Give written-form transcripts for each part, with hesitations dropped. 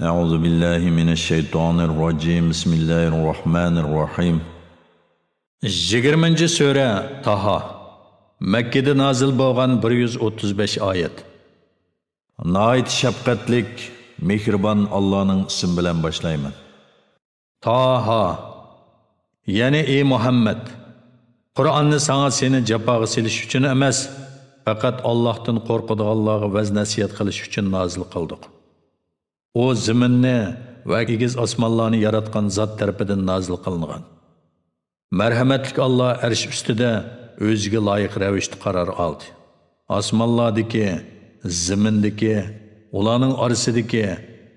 أعوذ بالله من الشيطان الرجيم بسم الله الرحمن الرحيم 20. سورة Taha Mekke'de nazil bo'lgan 135 oyat. Nayt şefqatlik, mehribon Allohning ismi bilan boshlayman. Taha yani ey Muhammad, Qur'onni sana seni jafoga silish uchun emas, faqat Allohdan qo'rqadiganlarga vaz nasihat qilish uchun nazil qildik. O zaminni va egiz osmonlarni yaratgan zot tarafidan nazil qilingan. Merhametlik Allah arsh ustida o'ziga loyiq ravishda qaror oldi. Osmonlardagi, zamindagi, ularning orasidagi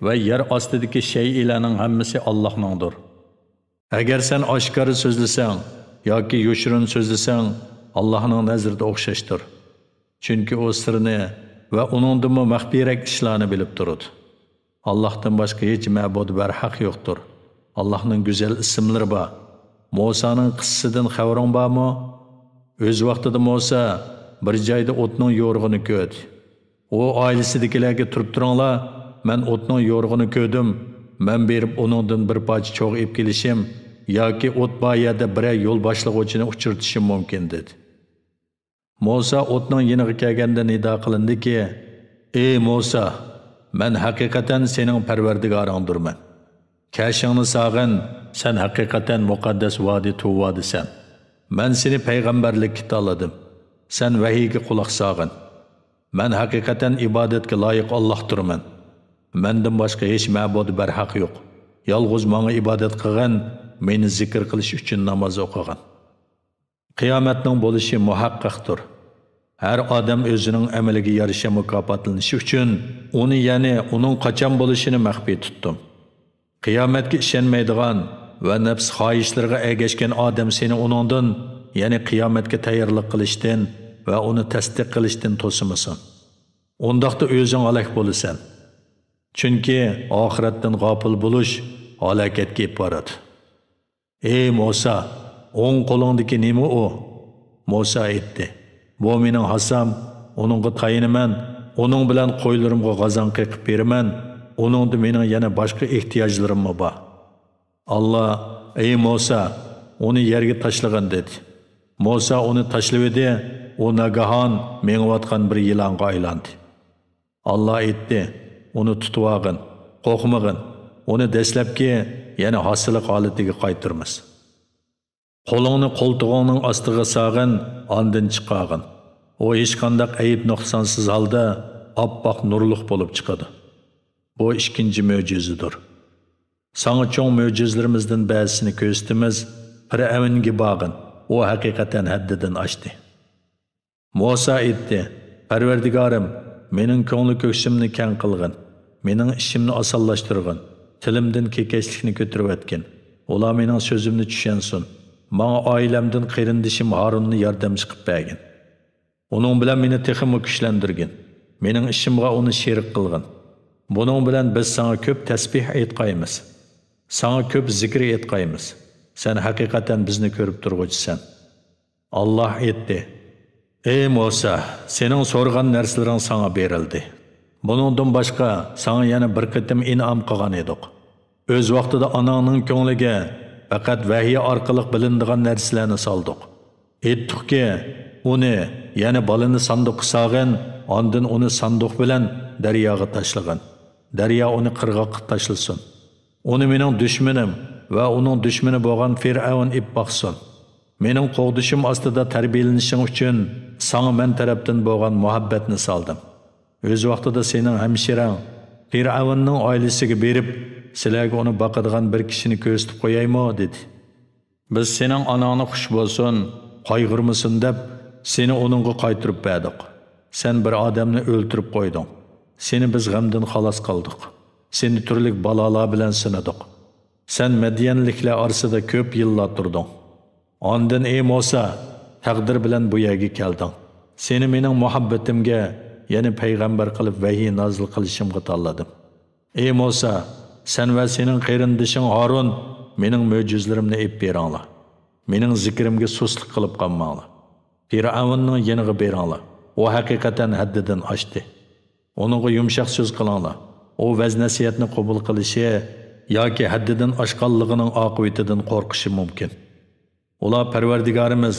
va yer ostidagi shaylarning hammasi Allohningdir. Agar sen oshkora so'zlasang yoki yoshirin so'zlasang, Allohning nazarida o'xshashdir. Chunki o sirni va uningdan maxfiyroq ishlarni bilib turadi. Allah'tan başka hiç ma'bud bar haq yo'qdir. Allah'ning güzel ismlari bor. Musa'nın qissasidan xabaring bormi? O'z vaqtida Musa bir joyda o'tning yo'rig'ini ko'rdi. O oilasidagilarga turib turinglar, men o'tning yo'rig'ini ko'rdim. Men berib uningdan bir parcha cho'g' ib kelishim yoki o't bor yerda bir yo'l boshlig'uvchini uchirtishim mumkin dedi. Musa o'tning yeniga kelganda nido qilindiki: "Ey Musa, men haqiqatan sening parvardigoringdirman. Kashingni sog'in, sen haqiqatan muqaddas vadi tuvvadisan. Men seni payg'ambarlikka tanladim. Sen vahiyga quloq sog'in. Men haqiqatan ibodatga loyiq Allohdirman. Mendan boshqa hech ma'bud bar haq yo'q. Yolg'iz menga ibodat qilgan, meni zikr qilish uchun namoz o'qigan. Qiyomatning bo'lishi muhaqqaqdir. Her adam özünün amaliga yarasha mukofotlanishi uchun uni yani uning qachon bo'lishini maxfiy tutdim. Qiyomatga ishonmaydigan va nafs xohishlariga ergashgan odam seni uningdan, yani qiyomatga tayyorlik qilishdan va uni tasdiq qilishdan to'simasin. Undaqda o'zing halok bo'lasan. Chunki oxiratdan g'ofil bo'lish halokatga olib boradi. Ey Musa, o'ng qo'lingdagi nima u? Musa aytdi: Bu mening hasam, onunga tayinaman, onun bilan qo'ylarimga g'azan qiqib beraman, oningda mening yana boshqa ehtiyojlarim bor. Allah: "Ey Musa, uni yerga tashlagan" dedi. Musa uni tashladi, u nagahon mengayotgan bir yilonga aylandi. Allah aytdi: "Uni tutib olgin, qo'rqmagin, uni dastlabki, yana hosilik holatiga qaytarmiz. Qo'lingni qo'ltig'ingning ostiga sog'in, ondan chiqag'in. O hech qanday ayib nuqsonsiz holda oppoq nurliq bo'lib chiqadi. Bu ikkinchi mo'jizadir. Sana cho'ng mo'jizalarimizdan ba'zisini ko'rsatamiz. Fir'avnga borgin, u haqiqatan haddidan oshdi. Musa aytdi: "Parvardigorim, mening ko'ngli ko'ksimni keng qilgin, mening ishimni osonlashtirgin, tilimdan kekashlikni ko'tarib o'tgin. Ular mening so'zimni tushunsin. Bana ailemden qerindishim Harunni yordamchi qilib bergin. Onun bilan meni texmi kuchlantirgin. Mening ishimga uni sherik qilgin. Buning bilan biz sana ko'p tasbih aytqaymiz. Sana ko'p zikr aytqaymiz. Sen haqiqatan bizni ko'rib turg'uchisan." Allah aytdi: "Ey Musa, sening so'rgan narsalaring sana berildi. Buningdan boshqa sana yana bir qitim in'om qilgan edik. O'z vaqtida onangning ko'ngliga faqat vahiy orqali bilinadigan narsalarni soldik. Aytdikki, uni, yani balini sanduqqa solgin, ondan uni sanduq bilan daryoga tashlagin. Daryo uni qirg'oqqa tashlasin. Uni mening dushmanim va uning dushmani bo'lgan Fir'avn ib boqsin. Mening qo'g'dishim ostida tarbiyalanishing uchun sana men tarafdan bo'lgan muhabbatni soldim. O'z vaqtida sening hamshirang Fir'avnning oilasiga berib, sizlarga uni boqadigan bir kishini ko'rsatib qo'yaymi dedi. Biz sening onangni xush bo'lsin, qayg'urmasin deb seni uningga qaytirib berdik. Sen bir odamni o'ltirib qo'yding. Seni biz g'amdan xalos qildik. Seni turli balolar bilan sinadik. Sen Madyanliklar orasida ko'p yillar turding. Ondan ey Musa, taqdir bilan bu yerga kelding. Seni mening muhabbatimga, ya'ni payg'ambar qilib vahiy nozil qilishimga tanladim. Ey Musa, sen va sening qerindishing Harun mening mo'jizalarimni ib beringlar. Mening zikrimga suslik qilib qolmanglar. Fir'avnning yeniga beringlar. O haqiqatan haddidan oshdi. Onunga yumshoq so'z qilinglar. o vaz nasihatni qabul qilishi yoki haddidan oshganligining oqibatidan qo'rqishi mumkin. Ular Parvardigorimiz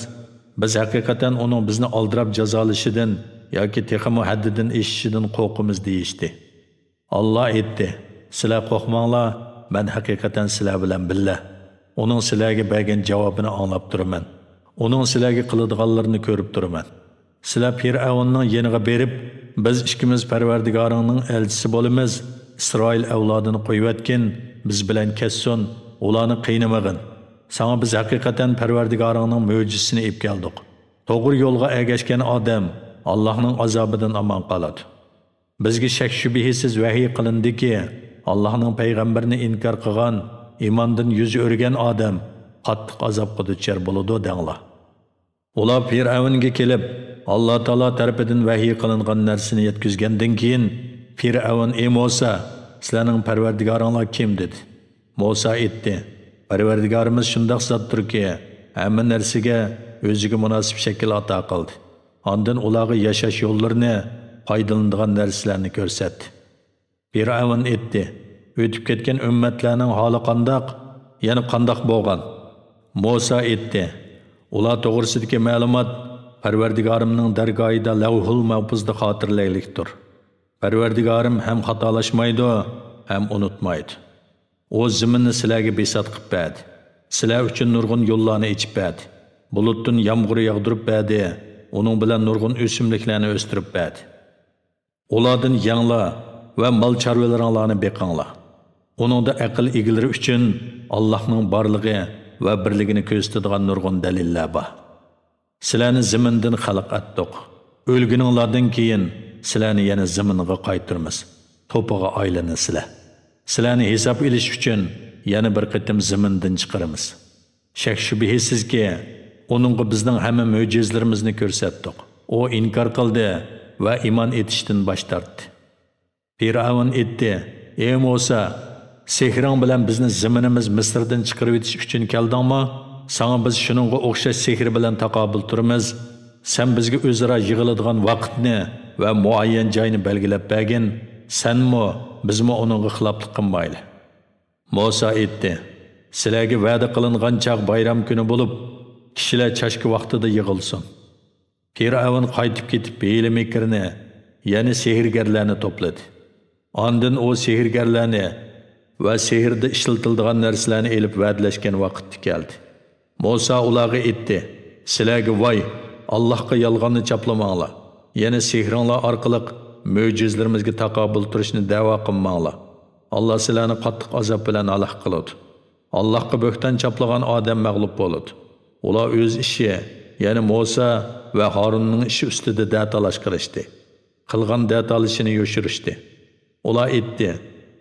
biz haqiqatan uning bizni aldirab jazolashidan yoki texmo haddidan eshishidan qo'rqimiz deyishdi. Allah aytdi: "Sizlar qo'rqmanglar, men haqiqatan sizlar bilan billa. Uning sizlarga bergan javobini anglab turaman. Uning sizlarga qiladiganlarini ko'rib turaman. Sizlar Fir'avnning yeniga berib, biz ikkimiz Parvardigoringning elchisi bo'lamiz. İsroil avlodini qo'yayotgan, biz bilan kessin, ularni qiynamag'in. Sana biz haqiqatan Parvardigoringning mo'jizasini olib keldik. To'g'ri yo'lga ergashgan odam Allohning azobidan omon qoladi. Bizga shak shubhasiz vahiy qilindiki, Allohning payg'ambarini inkor qilgan, iymondan yuz o'rgan odam qattiq azobga duchor bo'ladi denglar." Ular Fir'avnga kelib, Alloh taolo tarafidan vahiy qilingan narsani yetkazgandan keyin Fir'avn: "Ey Musa, sizlarning Parvardigoringlar kim?" dedi. Musa aytdi: "Parvardigorimiz shundoq zotdirki, hamma narsaga o'ziga munosib shakl ato qildi. Ondan ularga yashash yo'llarini, foydalanadigan narsalarni ko'rsatdi." Fir'avn aytdi: "O'tib ketgan ummatlarning holi qandoq? Yana qandoq bo'lgan?" Musa aytdi: "Ular to'g'risidagi ma'lumot Parvardigorimning dargohida lavhul mahfuzda xotirlaylikdir. Parvardigorim ham xatolashmaydi, ham unutmaydi. O zaminni sizlarga besat qilib berdi. Sizlar uchun nurg'un yo'llarni ochib berdi. Bulutdan yomg'ir yog'dirib berdi. Uning bilan nurg'un o'simliklarni o'stirib berdi. Ulardan yanglar va mol chorvalaringlarni beqinglar. Uningda aql egilari uchun Allohning borligi va birligini ko'rsatadigan nurg'un dalillar bor. Sizlarni zamindan xalq etdik. O'lguninglardan keyin sizlarni yana zaminga qaytaramiz. To'piga aylanasizlar. Sizlarni hisob olish uchun yana bir qitim zamindan chiqaramiz. Shak shubhasizki, uningga bizning hamma mo'jizlarimizni ko'rsatdik. O inkor qildi va iymon etishdan bosh tortdi." Fir'avn aytdi: "Ey Musa, sehring bilan bizni zaminimiz Misrdan chiqarib etish uchun keldingmi? Sana biz shuningga o'xshash sehr bilan taqobil turamiz. Sen bizga o'zaro yig'iladigan vaqtni va muayyan joyni belgilab bergin. Senmi, bizmi uningga xiloflik qilmayli." Musa aytdi: "Sizlarga va'da qilingan chaq bayram kuni bo'lib, kishilar chashki vaqtida yig'ilsin." Fir'avn qaytib ketib beyli mekirni, ya'ni sehrgarlarni to'pladi. Ondan o sehrgarlarni va sehrda ishlatiladigan narsalarni elib va'dalashgan vaqt keldi. Musa ularga aytdi: "Sizlarga voy, Allohga yolg'onni chaplamanglar. Yana sehringlar orqali mo'jizlarimizga taqobil turishni da'vo qilmanglar. Alloh sizlarni qattiq azob bilan halok qiladi. Allohga bo'xton chaplagan odam mag'lub bo'ladi." Ular o'z ishi, ya'ni Musa va Harunning ishi ustida datalash qilishdi. Qilgan datalishini yo'shirishdi. Ular aytdi: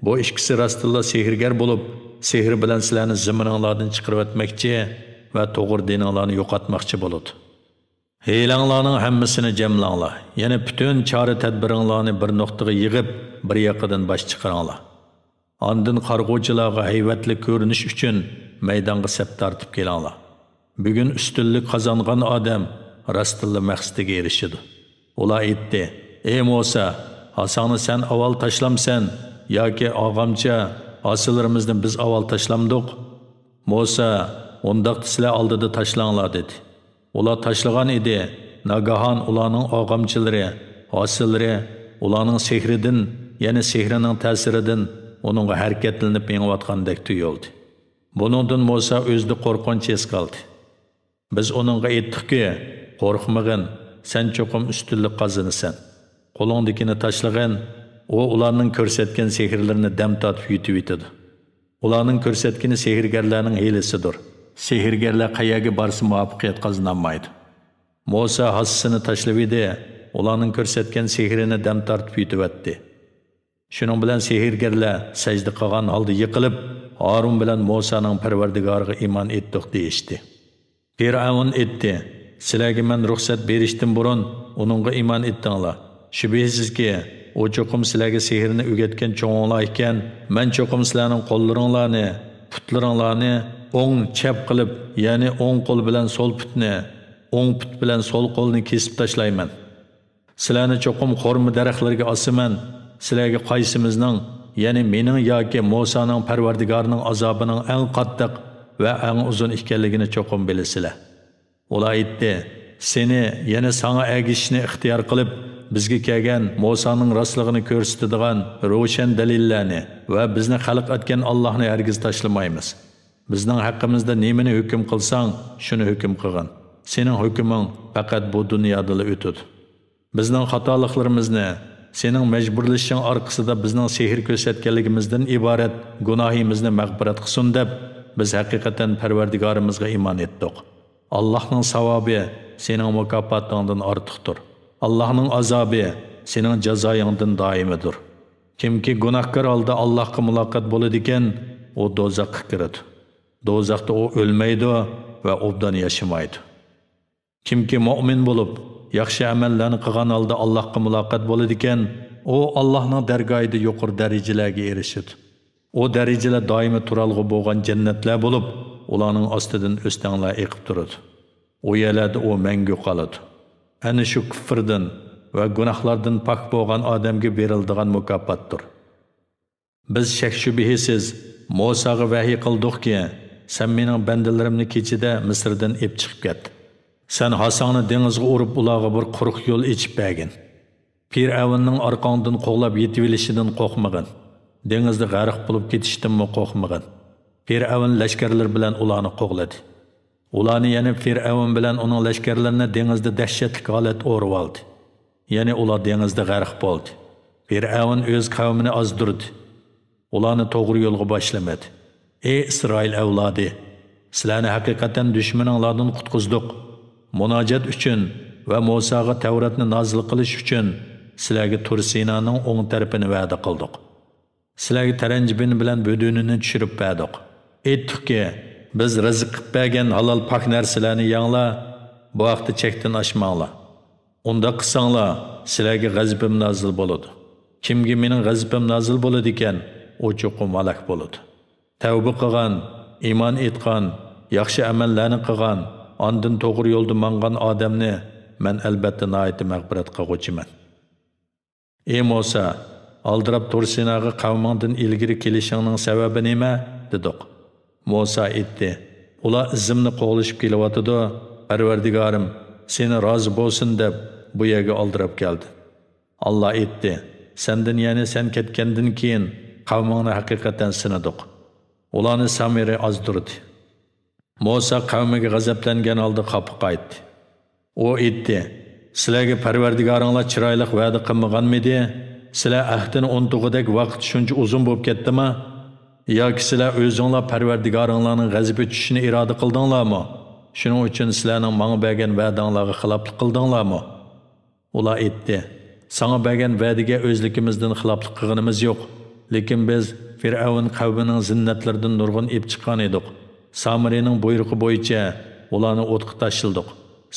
"Bu ikkisi rostilla sehrgar bo'lib, sehr bilan sizlarni zamininglardan chiqarib o'tmoqchi va to'g'ri dininglarni yo'qotmoqchi bo'ladi. Heylanglarning hammasini jamlanglar. Yana butun chora tadbiringlarni bir nuqtaga yig'ib, bir yoqdan bosh chiqaringlar. Ondan qarg'uvchilarga hayvatli ko'rinish uchun maydonga sap tortib kelinglar. Bugun ustunlik qozongan odam rostilla maqsadiga erishadi." Ular aytdi: "Ey Musa, Hasanni sen avval tashlamsan yoki og'amcha hosillarimizni biz avval tashlamdik?" Musa: "Undaq sizlar oldida tashlanglar" dedi. Ular tashlagan edi. Nagahan ularning og'amchilari, hosillari ularning sehridan, ya'ni sehrining ta'siridan uningga harakatlanib mengayotgandek tuyuldi. Buningdan Musa o'zida qo'rqinch his qildi. Biz uningga aytdikki: "Qo'rqmag'in, sen cho'qim ustunlik qozinasan. Qo'lingdagini tashlag'in, u ularning ko'rsatgan sehrlarini dam tortib yutib yetadi. Ularning ko'rsatgani sehrgarlarning hiylasidir. Sehrgarlar qayerga borsa muvaffaqiyat qozonolmaydi." Musa hassini tashlab edi, ularning ko'rsatgan sehrini dam tortib yutibdi. Shuning bilan sehrgarlar sajda qilgan holda yiqilib, Harun bilan Musaning Parvardigoriga iymon etdik deyishdi. Fir'avn aytdi: "Sizlarga men ruxsat berishdan burun uningga iymon etdinglar. Shubhasizki, o cho'qim sizlarga sehrni o'rgatgan cho'nglar ekan, men cho'qim sizlarning qo'llaringlarni, putlaringlarni o'ng chap qilib, ya'ni o'ng qo'l bilan so'l putni, o'ng put bilan so'l qo'lni kesib tashlayman. Sizlarni cho'qim xorma daraxtlarga osaman. Sizlarga qaysimizning ya'ni mening yoki Musoning Parvardigorining azobining eng qattiq va eng uzun ekanligini cho'qim bilasizlar. Ular aytdi, seni yana sana agishni ixtiyor qilib, bizga kelgan Musoning rostligini ko'rsatadigan ro'shan dalillarni va bizni xalq etgan Allohni hargiz tashlamaymiz. Bizning haqqimizda nimani hukm qilsang, shuni hukm qilgan. Sening hukming faqat bu dunyoda o'tadi. Bizning xatoliklarimizni sening majburlashing orqasida bizning sehr ko'rsatganligimizdan iborat gunohimizni mag'firat qilsin deb biz haqiqatan Parvardigorimizga iymon etdik. Allohning savobi sening mukofotingdan ortiqdir. Allohning azobi sening jazoyingdan doimidir. Kimki gunohkor holda Allohga muloqot bo'ladi ekan, u do'zaxga kiradi. Do'zaxda u o'lmaydi va obdan yashamaydi. Kimki mu'min bo'lib, yaxshi amallarni qilgan holda Allohga muloqot bo'ladi ekan, u Allohning dargohida yuqori darajalarga erishadi. O darajalar doimiy turalg'i bo'lgan jannatlar bo'lib, ularning ostidan o'stanglar eqib turadi. O yerlarda u mangu qoladi. Ana shu kufrdan va gunohlardan pok bo'lgan odamga beriladigan mukofotdir. Biz shak shubhasiz Musoga vahiy qildikki, sen mening bandalarimni kechida Misrdan ep chiqib ketdi. Sen Hasonni dengizga urib ularga bir quruq yo'l ochib bergin. Fir'avnning orqangdan qo'g'lab yetib olishidan qo'rqmagin. Dengizda g'arq bo'lib ketishdanmi qo'rqmagin. Fir'avn lashkarlar bilan ularni qo'g'ladi. Ularni yana Fir'avn bilan uning lashkarlarini dengizda dahshatli holat o'rib oldi. Yana ular dengizda g'arq bo'ldi. Fir'avn o'z qavmini ozdirdi. Ularni to'g'ri yo'lga boshlamadi. Ey Isroil avlodi, sizlarni haqiqatan dushmaninglardan qutqizdik. Munojat uchun va Musoga Tavratni nozil qilish uchun sizlarga Tur Sinoning o'ng tarafini va'da qildik. Sizlarga taranjibin bilan budunini tushirib berdik. Aytdikki, biz rizq qilib bergan halol pok narsalarni yanglar, bu vaqtda chekdan oshmanglar. Unda qilsanglar, sizlarga g'azabim nozil bo'ladi. Kimga mening g'azabim nozil bo'ladi ekan, u cho'qim halok bo'ladi. Tavba qilgan, iymon etgan, yaxshi amallarni qilgan, ondan to'g'ri yo'lda mangan odamni men albatta nihoyatda mag'firat qilguvchiman. Ey Musa, aldirab Tur Sinoga qavmingdan ilgari kelishingning sababi nima? Dedik. Musa aytdi, ular izimni qo'g'lishib kelyotdi. Parvardigorim, seni rozi bo'lsin deb bu yerga oldirab keldi. Allah aytdi, sendan ya'ni sen ketgandan keyin qavmingni haqiqatan sinadik. Ularni Samiri ozdirdi. Musa qavmiga g'azablangan holda qopib qaytdi. U aytdi, sizlarga Parvardigoringlar chiroyli va'da qilmaganmidi? Sizlar ahdini unutgudek vaqt shuncha uzun bo'lib ketdimi? Yoki sizlar o'zinglar Parvardigoringlarning g'azabi tushishini iroda qildinglarmi? Shuning uchun sizlarning menga bergan va'danglarga xiloflik qildinglarmi? Ular aytdi, sana bergan va'daga o'zligimizdan xiloflik qilganimiz yo'q, lekin biz Fir'avn qavmining zinnatlaridan nurg'un ib chiqqan edik. Samirining buyrug'i bo'yicha ularni o'tqa tashldik.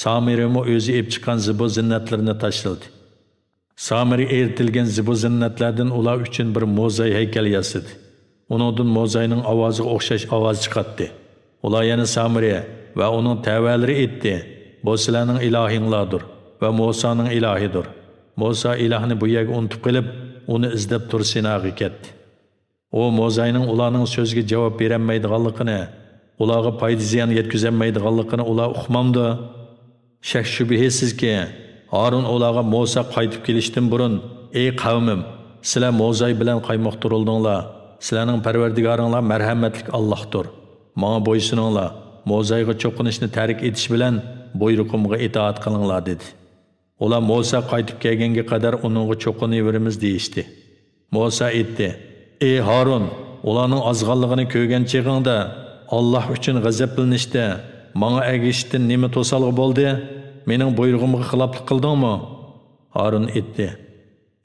Samirimi o'zi ib chiqqan zibu zinnatlarini tashladi. Samiri eritilgan zibu zinnatlardan ular uchun bir mo'zay haykal yasadi. Uningdan mo'zayning ovoziga o'xshash ovoz chiqardi. Ular yana Samiri va uning tavalari aytdi, bu sizlarning ilohinglardir va Musoning ilohidir. Musa ilohni bu yerga unutib qilib, uni izlab Tur Sinoga ketdi. O mo'zayning ularning so'ziga javob berolmaydiganligini, ularga foyda ziyon yetkazolmaydiganligini ular uqmamdi. Shak shubhasizki, Harun ularga Musa qaytib kelishdan burun, ey qavmim, sizlar mo'zay bilan qaymoqtirildinglar. Sizlarning Parvardigoringlar marhamatlik Allohdir. Menga bo'ysuninglar. Mo'zayga cho'qinishni tark etish bilan buyrug'imga itoat qilinglar dedi. Ular Musa qaytib kelganga qadar uningga cho'qinaveramiz deyishdi. Musa aytdi, ey Harun, ularning ozg'anligini ko'rgan chig'ingda Allah uchun g'azablanishda menga agishdan nima to'salg'i bo'ldi? Mening buyrug'imga xiloflik qildingmi? Harun aytdi,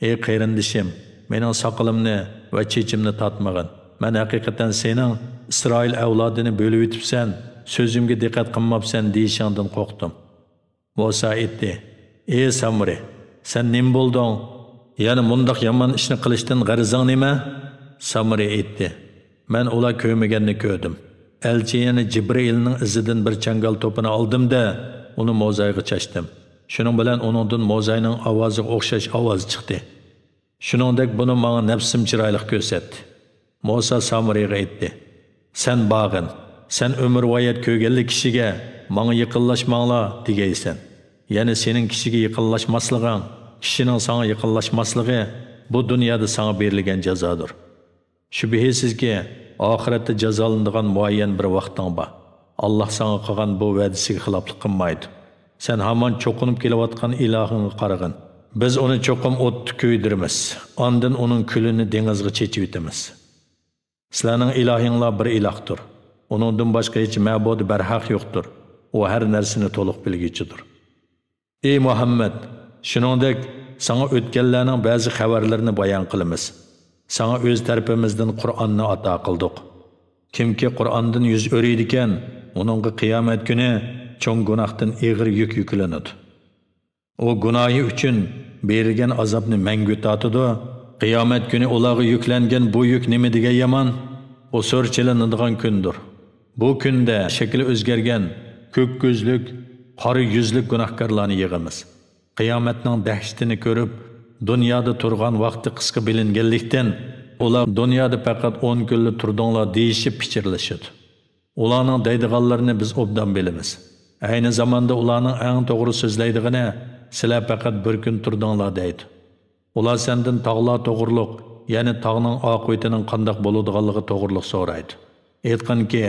ey qarindishim, mening soqilimni va chechimni tatmag'in. Men haqiqatan sening Isroil avlodini bo'lib o'tibsan, so'zimga diqqat qilmabsan deyishingdan qo'rqdim. Musa aytdi, ey Samiri, sen nim bo'lding? Ya'ni mundaq yomon ishni qilishdan g'arizing nima? Samiri aytdi, men ular ko'rmaganni ko'rdim. Elchi yana Jibrilning izidan bir changal to'pini oldim-da, uni mo'zayga chashdim. Shuning bilan uningdan mo'zayning ovoziga o'xshash ovoz chiqdi. Shuningdek buni menga nafsim chiroyli ko'rsatdi. Musa Samiriga aytdi: "Sen bag'in, sen umrvoyat ko'rganlik kishiga menga yaqinlashmanglar degaysan. Ya'ni sening kishiga yaqinlashmasliging, kishining sana yaqinlashmasligi bu dunyoda sana berilgan jazodir. Shubhisizki, oxiratda jazolanadigan muayyan bir vaqting bor. Allah sana qilgan bu va'dasiga xiloflik qilmaydi. Sen hamon cho'qinib kelayotgan ilohingga qarag'in. Biz uni cho'qim o'tni kuydiramiz. Ondan uning kulini dengizga chechib o'tamiz. Sizlarning ilohinglar bir ilohdir. Uningdan boshqa hech ma'bud barhaq yo'qdir. U har narsani to'liq bilguchidir. Ey Muhammad, shuningdek sana o'tganlarning ba'zi xabarlarini bayon qilamiz. Sana o'z tarafimizdan Qur'onni ato qildik. Kimki Qur'ondan yuz o'riydi ekan, uningga qiyomat kuni cho'ng gunohdan og'ir yuk yuklanadi. O gunohi uchun berilgan azobni mangu tatidi. Qiyomat kuni ularga yuklangan bu yuk nima degan yomon? O so'rchilanadigan kundir. Bu kunda shakli o'zgargan, ko'k ko'zlik, qora yuzlik gunohkorlarni yig'amiz. Qiyomatning dahshatini ko'rib, dunyoda turgan vaqti qisqa bilinganlikdan ular dunyoda faqat 10 kunlik turdinglar deyishib pichirlashadi. Ularning deydiganlarini biz obdan bilamiz. Ayni zamonda ularning eng to'g'ri so'zlaydigani sizlar faqat bir kun turdinglar deydi. Ular sendan tog'lar to'g'riliq, ya'ni tog'ning oqibatining qanday bo'ladiganligi to'g'riliq so'raydi. Aytqanki,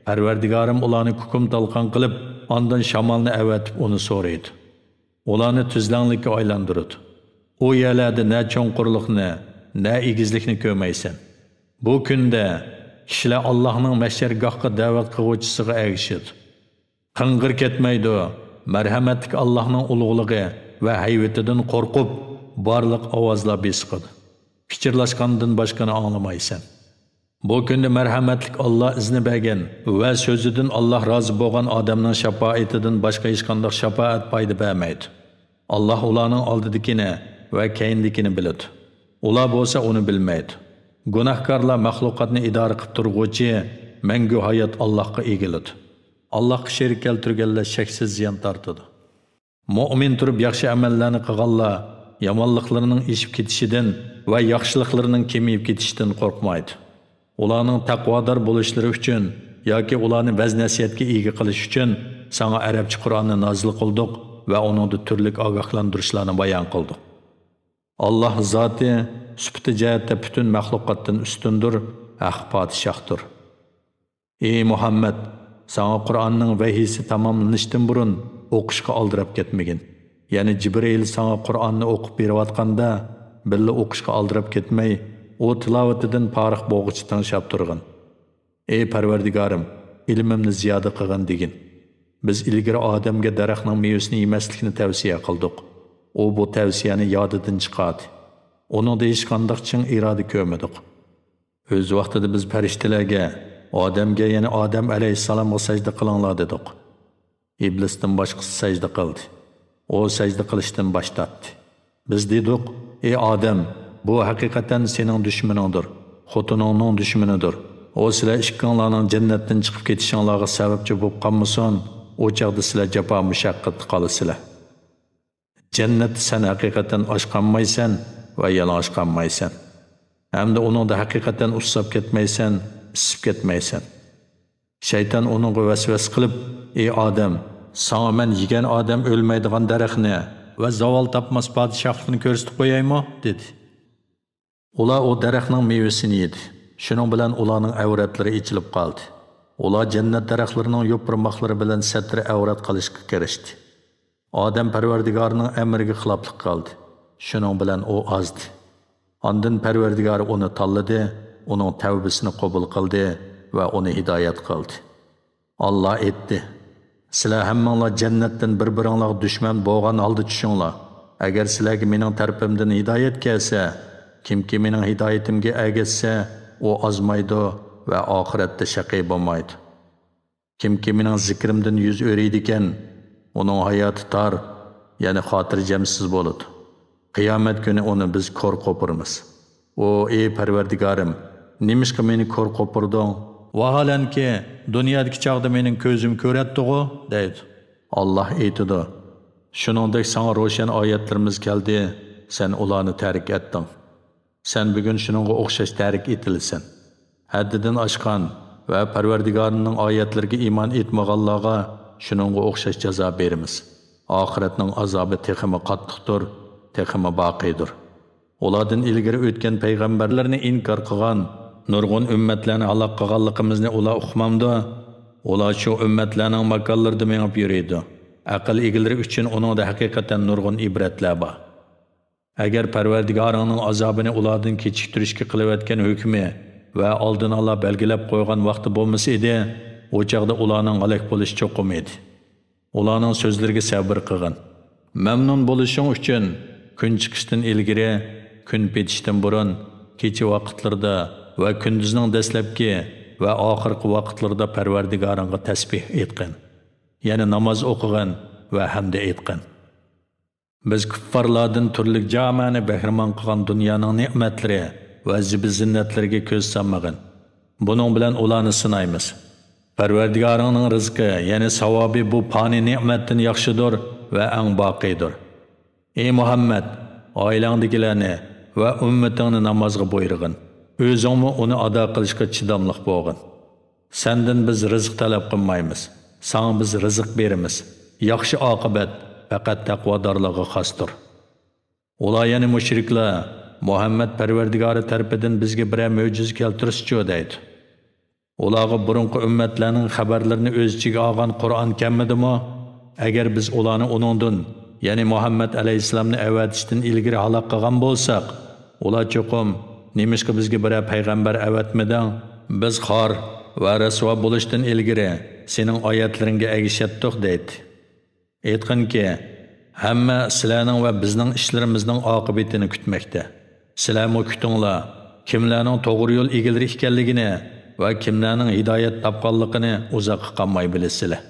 Parvardigorim ularni hukm talqon qilib, ondan shamolni avatib uni so'raydi. Ularni tuzlanlikka aylantiradi. O yerlarda na cho'nqurlikni, na egizlikni ko'rmaysan. Bu kunda kishilar Allohning mahshargohga da'vat qiluvchisiga ergishadi. Qing'ir ketmaydi. Marhamatli Allohning ulug'ligi va hayvatidan qo'rqib, barliq ovozlar besiqadi. Pichirlashgandan boshqani anglamaysan. Bu kunda marhamatli Allah izni bergan va so'zidan Allah rozi bo'lgan odamning shafoatidan boshqa hech qanday shafoat foyda bermaydi. Allah ularning oldidagini va keyindikini biladi. Ular bo'lsa uni bilmaydi. Gunohkorlar maxluqotni idora qilib turg'uvchi mangu hayot Allohga egiladi. Allohga sherik keltirganlar shaksiz ziyon tortadi. Mu'min turib yaxshi amallarni qilganlar yomonliklarining eshib ketishidan va yaxshiliklarining kemayib ketishidan qo'rqmaydi. Ularning taqvodor bo'lishlari uchun yoki ularni vaz-nasihatga ega qilish uchun sana arabcha Qur'onni nozil qildik va uningda turli ogohlantirishlarni bayon qildik. Allah zoti sifati jihatda butun maxluqotdan ustundir, haq podshohdir. Ey Muhammad, sana Qur'onning vahiysi tamomlanishdan burun o'qishga oldirab ketmagin. Ya'ni Jibril sana Qur'onni o'qib berayotganda billa o'qishga oldirab ketmay, o tilovatidan farq bo'g'ichi tinglab turg'in. Ey Parvardigorim, ilmimni ziyoda qilgin degin. Biz ilgari odamga daraxtning mevasini yemaslikni tavsiya qildik. O bu tavsiyani yodidan chiqardi. Uningda hech qanday chin iroda ko'rmadik. O'z vaqtida biz farishtalarga, odamga, ya'ni Odam alayhissalomga sajda qilinglar dedik. Iblisdan boshqasi sajda qildi. O sajda qilishdan bosh tortdi. Biz dedik: "Ey Odam, bu haqiqatan sening dushmaningdir, xotiningning dushmanidir. O sizlar ikkinglarning jannatdan chiqib ketishinglarga sababchi bo'lib qolmasin, o chaqda sizlar jafo mushaqqatda qolasizlar. Jannat sen haqiqatan oshqanmaysan va yalang'och qolmaysan. Hamda uningda haqiqatan usab ketmaysan, isib ketmaysan." Shayton uningga vasvas qilib: "Ey Odam, sana men yegan odam o'lmaydigan daraxtni va zavol topmas podshohlikni ko'rsatib qo'yaymi?" dedi. Ular o daraxtning mevasini yedi. Shuning bilan ularning avratlari ichilib qoldi. Ular jannat daraxtlarining yo'pirmoqlari bilan satri avrat qilishga kirishdi. Odam Parvardigorning amriga xiloflik qildi. Shuning bilan u ozdi. Ondan Parvardigor uni tanladi, uning tavbasini qabul qildi va uni hidoyat qildi. Allah aytdi: "Sizlar hammanglar jannatdan bir-biringlarga dushman bo'lgan holda tushinglar. Agar sizlarga mening tarafimdan hidoyat kelsa, kimki mening hidoyatimga ergashsa, u ozmaydi va oxiratda shaqiy bo'lmaydi. Kimki mening zikrimdan yuz o'riydi ekan, uning hayoti tor, ya'ni xotirjamsiz bo'ladi. Qiyomat kuni uni biz ko'r qo'piramiz. O ey Parvardigorim, nimishqa meni ko'r qo'pirding? Vaholanki dunyodagi chog'da mening ko'zim ko'ratdi-ku, deydi. Allah aytadi: "Shuningdek sana ro'shan oyatlarimiz keldi, sen ularni tark etding. Sen bugün şununla o'xshash tahrik etilsin. Haddidan oshgan va Parvardigorning oyatlariga iymon etmaganlarga shuningga o'xshash jazo beramiz. Oxiratning azobi texmi qattiqdir, texmi boqiydir. Ulardan ilgari o'tgan payg'ambarlarni inkor qilgan nurg'un ummatlarni halok qilganligimizni ular uqmamdi. Ular shu ummatlarning makonlarida mengib yuradi. Aql egalari uchun uningda haqiqatan nurg'un ibratlar bor. Agar Parvardigoringning azobini ulardan kechiktirishga qilayotgan hukmi va oldin Allah belgilab qo'ygan vaqti bo'lmasa edi, o chaqda ularning halok bo'lishi cho'qim edi. Ularning so'zlariga sabr qilgin. Mamnun bo'lishing uchun kun chiqishdan ilgari, kun petishdan burun, kecha vaqtlarda va kunduzning dastlabki va oxirgi vaqtlarda Parvardigoringga tasbih aytqin. Ya'ni namoz o'qigin va hamd aytqin. Biz kuffarlardan turli jamani bahramon qilgan dunyoning ne'matlari va zinnatlarga ko'z solmagin. Buning bilan ularni sinaymiz. Parvardigoringning rizqi, ya'ni savobi bu fani ne'matdan yaxshidir va eng boqiydir. Ey Muhammad, oilangdagilarni va ummatingni namozga buyurgin. O'zingmi uni ado qilishga chidamliq bo'lgin. Sendan biz rizq talab qilmaymiz. Sana biz rizq beramiz. Yaxshi oqibat faqat taqvodorlarga xosdir. Ular yana mushriklar Muhammad Parvardigori tarafidan bizga bir mo'jiz keltirishchi deydi. Ularga burunqi ummatlarning xabarlarini o'z ichiga olgan Qur'on kammidimi? Agar biz ularni uningdan, ya'ni Muhammad alayhisalomni avatishdan ilgari halok qilgan bo'lsak, ular cho'qim nemishqa bizga bir payg'ambar avatmadan, biz xor va rasvo bo'lishdan ilgari sening oyatlaringga agishatdik deydi. Aytqinki, hamma sizlarning va bizning ishlarimizning oqibatini kutmoqda. Sizlarmi kutinglar, kimlarning to'g'ri yo'l egalari ekanligini va kimlarning hidoyat topganligini uzoq qolmay bilasizlar.